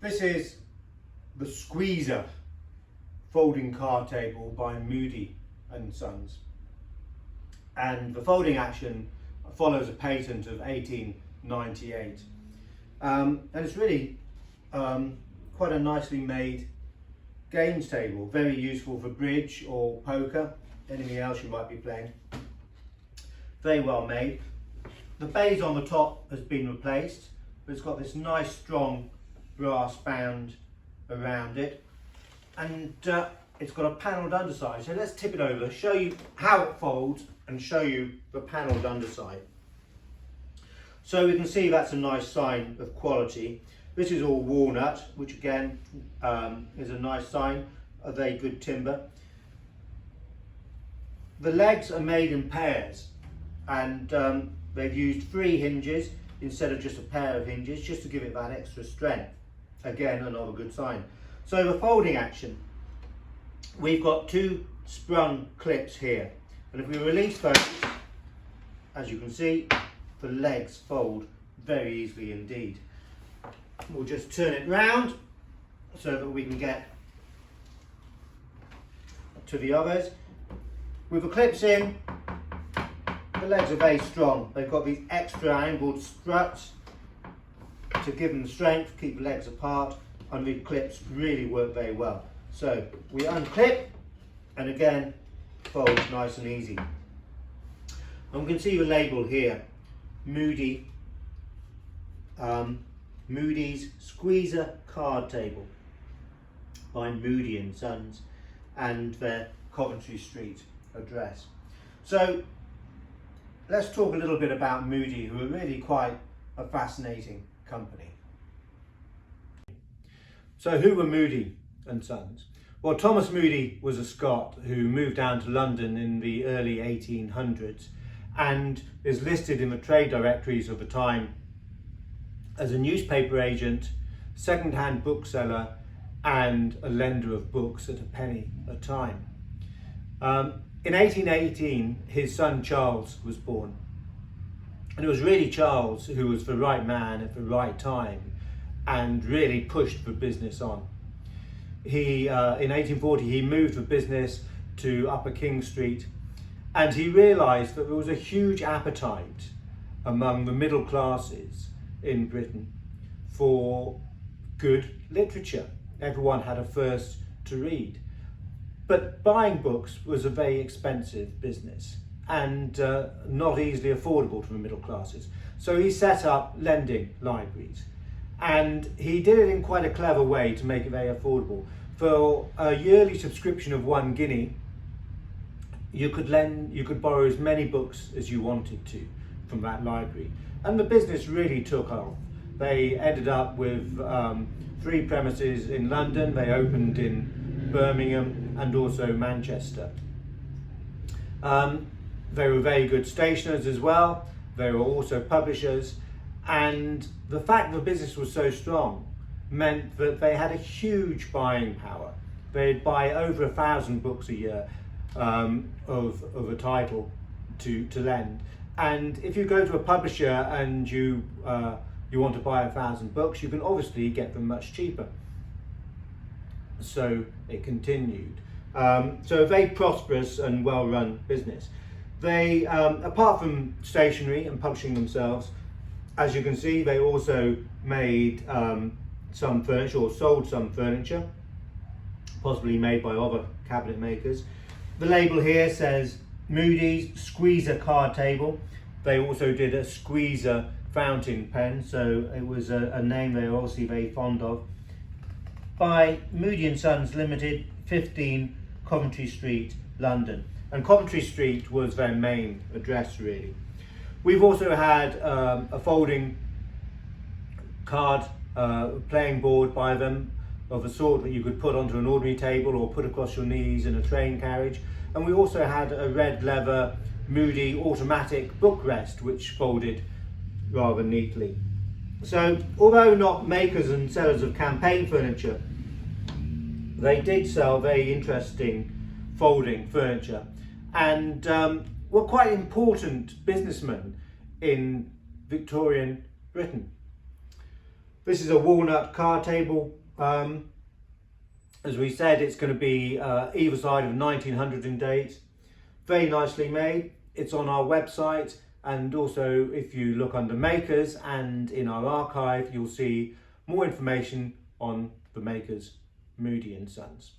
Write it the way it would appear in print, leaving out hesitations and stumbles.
This is the Squeezer folding card table by Mudie Sons, and the folding action follows a patent of 1898, and it's really quite a nicely made games table, very useful for bridge or poker, anything else you might be playing. Very well made. The base on the top has been replaced, but it's got this nice strong brass band around it, and it's got a panelled underside. So let's tip it over, show you how it folds and show you the panelled underside. So we can see that's a nice sign of quality. This is all walnut, which again is a nice sign of very good timber. The legs are made in pairs, and they've used 3 hinges instead of just a pair of hinges, just to give it that extra strength. Again, another good sign. So the folding action, we've got 2 sprung clips here, and if we release those, as you can see, the legs fold very easily indeed. We'll just turn it round so that we can get to the others. With the clips in, the legs are very strong. They've got these extra angled struts to give them strength, keep the legs apart, and the clips really work very well. So we unclip, and again, folds nice and easy. And we can see the label here, Mudie's Squeezer Card Table by Mudie Sons, and their Coventry Street address. So let's talk a little bit about Mudie, who are really quite a fascinating company. So who were Mudie Sons? Well, Thomas Mudie was a Scot who moved down to London in the early 1800s and is listed in the trade directories of the time as a newspaper agent, second-hand bookseller, and a lender of books at a penny a time. In 1818, his son Charles was born, and it was really Charles who was the right man at the right time and really pushed the business on. In 1840, he moved the business to Upper King Street, and he realised that there was a huge appetite among the middle classes in Britain for good literature. Everyone had a thirst to read. But buying books was a very expensive business and not easily affordable to the middle classes. So he set up lending libraries, and he did it in quite a clever way to make it very affordable. For a yearly subscription of 1 guinea, you could borrow as many books as you wanted to from that library. And the business really took off. They ended up with 3 premises in London. They opened in Birmingham and also Manchester. They were very good stationers as well. They were also publishers, and the fact the business was so strong meant that they had a huge buying power. They'd buy over 1,000 books a year of a title to lend. And if you go to a publisher and you want to buy 1,000 books, you can obviously get them much cheaper. So it continued. So a very prosperous and well-run business. They, apart from stationery and publishing themselves, as you can see, they also made some furniture, or sold some furniture, possibly made by other cabinet makers. The label here says Mudie's Squeezer Card Table. They also did a Squeezer fountain pen, so it was a name they were obviously very fond of. By Mudie Sons Limited, 15 Coventry Street, London. And Coventry Street was their main address, really. We've also had a folding card playing board by them, of a sort that you could put onto an ordinary table or put across your knees in a train carriage. And we also had a red leather Mudie automatic bookrest, which folded rather neatly. So although not makers and sellers of campaign furniture, they did sell very interesting folding furniture, and were quite important businessmen in Victorian Britain. This is a walnut card table. As we said, it's going to be either side of 1900 in date. Very nicely made. It's on our website, and also if you look under makers and in our archive, you'll see more information on the makers, Mudie Sons.